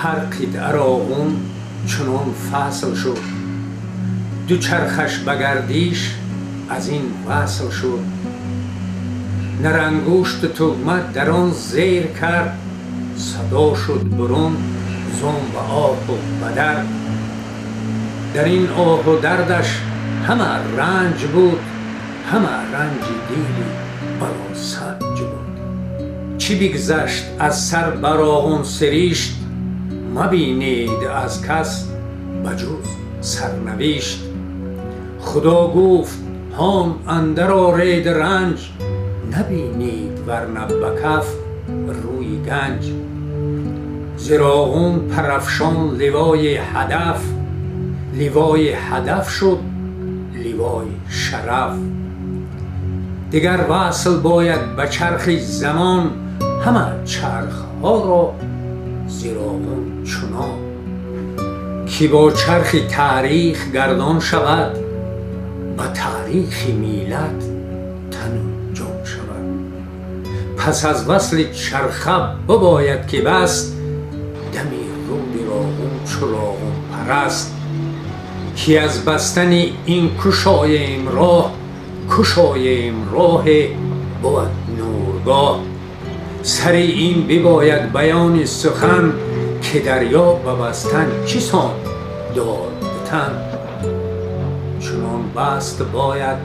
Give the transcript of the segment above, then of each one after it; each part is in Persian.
هر قطعه راغون چنان فصل شد، دو چرخش بگردیش از این وصل شد. نرانگوشت تهمت در آن زیر کرد، صدا شد برون زنب آه و بدر. در این آه و دردش همه رنج بود، همه رنج دیلی بلا سنج بود. چی بگذشت از سر براغون سریشت، مبینید از کس بجز سرنوشت. خدا گفت هان اندر آرید رنج، نبینید ورنه بکف روی گنج. زراغون پرافشان لوای هدف، لوای هدف شد لوای شرف. دیگر وصل باید به چرخ زمان، همه چرخ ها را زراغون چنان. که با چرخ تاریخ گردان شود، به تاریخ میلت تن جان شود. پس از وصل چرخه بباید که بست، دمی رود راغون چراغون پرست. که از بستن این کشایم راه، کشایم راه بود نورگاه. سر این بباید بیان سخن، که دریا ببستن چیسان داد تن. چنان بست باید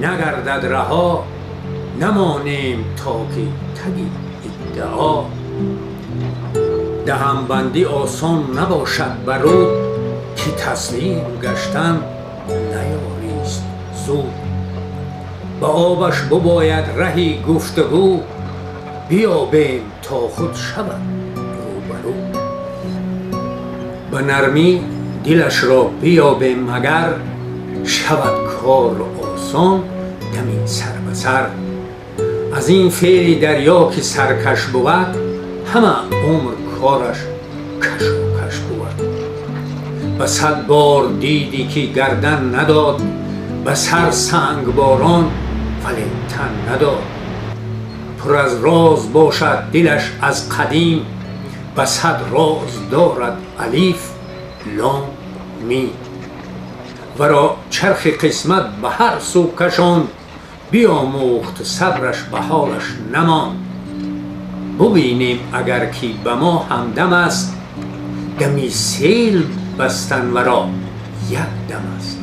نگردد رها، نمانیم تا که تگی ادعا. دهنبندی آسان نباشد برود، که تسلیم گشتن نیاریست زود. به آبش بباید رهی گفتگو، بیابیم تا خود شود روبرو. به نرمی دلش را بیابیم مگر، شود کار آسان دمی سر به سر. از این فعل دریا که سرکش بود، همه عمر کارش کش و کش بود. به 100 بار دیدی که گردن نداد، به سر سنگ باران ولی تن نداد. پر از راز باشد دلش از قدیم، به 100 راز دارد الف لام میم. ورا چرخ قسمت به هر سو کشاند، بیاموخت صبرش به حالش نماند. ببینیم اگر که به ما همدم است، دمی سیل بستن ورا یک دم است.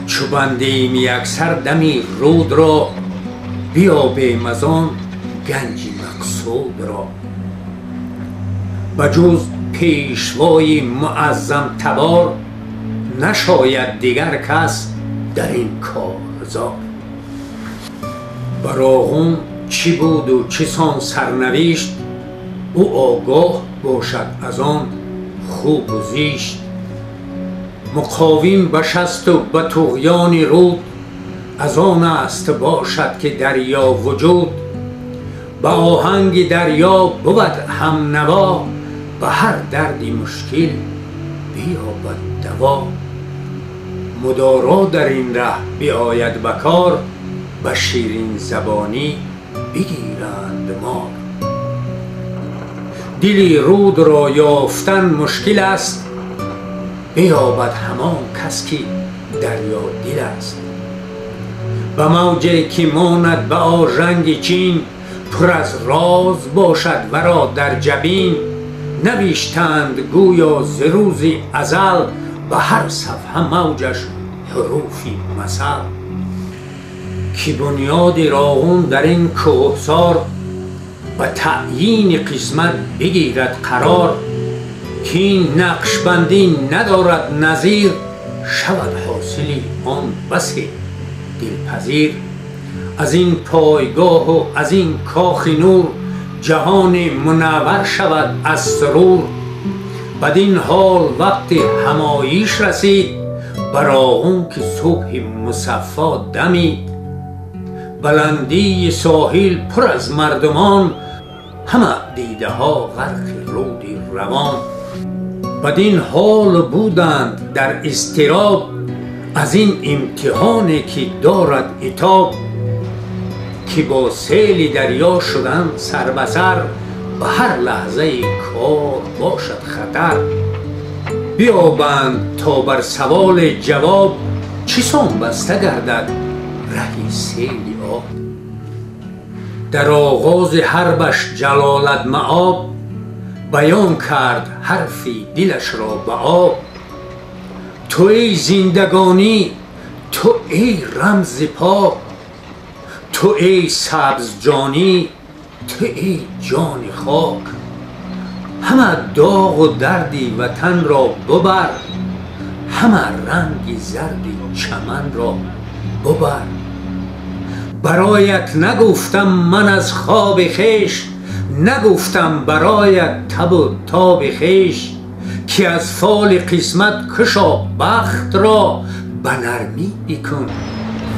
چو بندیم یکسر دمی رود را، بیابیم از آن گنج مقصود را. بجز پیشوای معظم تبار، نشاید دیگر کس در این کارزار. براغون چی بود و چیسان سرنوشت، او آگاه باشد از آن خوب و زیشت. مقاوم بشست و به طغیان رود، از آن است باشد که دریا وجود. به آهنگ دریا بود هم نوا، به هر دردی مشکل بیابد دوا. مدارا در این ره بیاید بکار، به شیرین زبانی بگیرند مار. دلی رود را یافتن مشکل است، بیابد همان کس که دریا دل است. به موجی که ماند به آژنگ چین، پر از راز باشد ورا در جبین. نوشتند گویا ز روز ازل، به هر صفحه موجش حروفی مثل. که بنیاد راغون در این کوهسار، به تعیین قسمت بگیرد قرار. که این نقشبندی ندارد نظیر، شود حاصلی آن بسی دلپذیر. از این پایگاه و از این کاخ نور، جهان منور شود از سرور. بدین حال وقت همایش رسید، براغون که صبح مصفا دمید. بلندی ساحل پر از مردمان، همه دیده ها غرق رودی روان. بدین حال بودند در اضطراب، از این امتحانی که دارد عتاب. که با سیل دریا شدن سر به سر، به هر لحظه کار باشد خطر. بیابند تا بر سوال جواب، چسان بسته گردد رهی سیل آب. در آغاز حربش جلالدمآب، بیان کرد حرفی دلش را به آب. تو ای زندگانی، تو ای رمز پاک، تو ای سبز جانی، تو ای جان خاک. همه داغ و دردی وطن را ببر، همه رنگی زردی چمن را ببر. برایت نگفتم من از خواب خویش، نگفتم برایت تب و تاب خویش. که از فال قسمت کشا بخت را، به نرمی بکن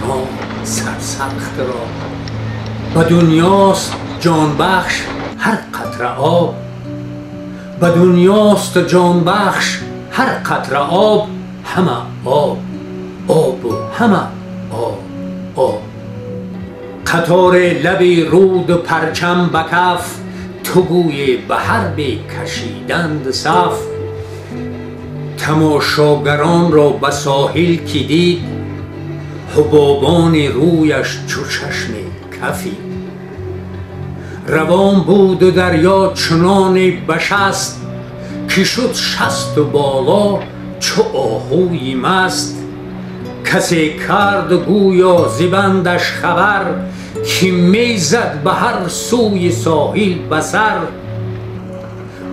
راه سرسخت را. به دنیاست جان بخش هر قطره آب، به دنیاست جان بخش هر قطره آب. همه آب آب و همه آب آب. قطار لب رود و پرچم به کف، تو گوی به حرب کشیدند صف. تماشاگران را به ساحل که دید، حبابان رویش چو چشم کفی. روان بود و دریا چنان بشست، که شد شست و بالا چو آهوی مست. کسی کرد گویا زبندش خبر، که می زد به هر سوی ساحل بسر.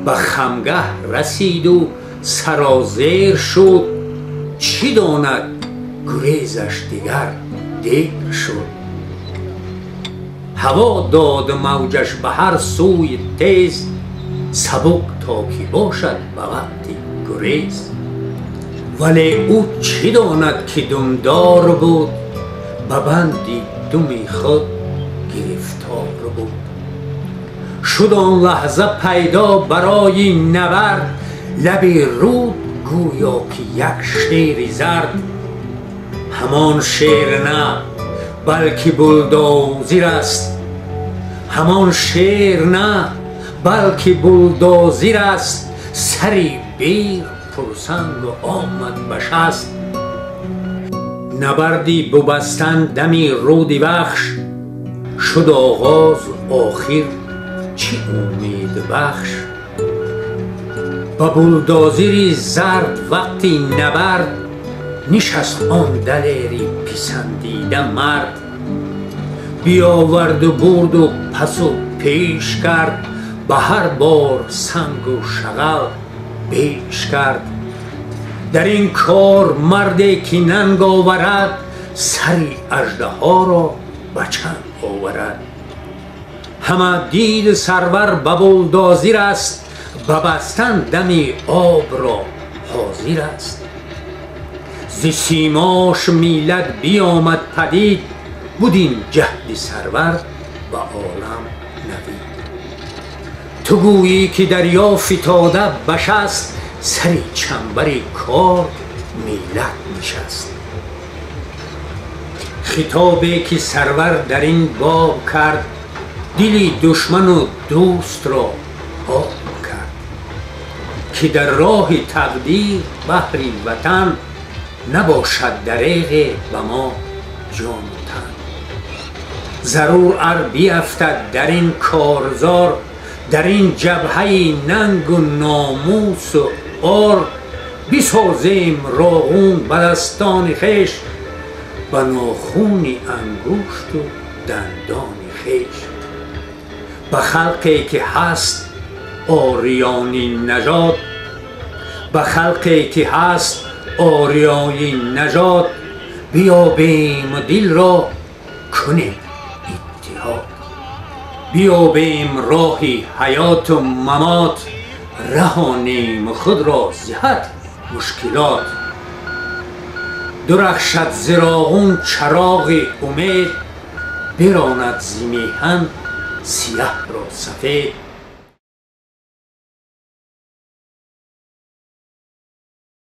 به خمگه رسید و سرازیر شد، چی داند گریزش دیگر دیر شد. هوا داد موجش به هر سوی تیز، سبک تا که باشد به وقت گریز. ولی او چی داند که دمدار بود، به بندی دم خود گرفتار بود. شد آن لحظه پیدا برای نبرد، لب رود گویا که یک شیر زرد. همان شیر نه بلکه بلدوزر است، همان شیر نه بلکه بلدوزر است. سری بیر پرسنگ و آمد بشست، نبردی ببستن دمی رودی بخش. شد آغاز آخر چی امید بخش. با بلدوزری زرد وقتی نبرد، نشست آن دلیری پسندیده مرد. بیاورد و برد و پس و پیش کرد، به هر بار سنگ و شغل بیش کرد. در این کار مردی که ننگ آورد، سری اژدها را به چنگ آورد. همه دید سرور به بلدوزر است، به بستن دمی آب را حاضر است. ز سیماش میلد بیامد پدید، بود این جهد سرور به عالم نوید. تو گویی که دریا فتاده بشست، سری چنبر کار میلد نشست. خطابی که سرور در این باب کرد، دلی دشمن و دوست را آب کرد. که در راه تقدیر بهر وطن، نباشد دریغ به ما جان و تن. ضرور ار بیفتد در این کارزار، در این جبهه ننگ و ناموس و عار. بسازیم راغون به دستان خویش، به ناخون انگشت و دندان خویش. به خلقی که هست آریانی نژاد، به خلقی که هست آریایی نژاد. بیابیم دل را کنیم اتحاد، بیابیم راهی حیات و ممات. رهانیم خود را ز حد مشکلات. درخشد ز راغون چراغ امید، براند ز میهن سیه را سفید.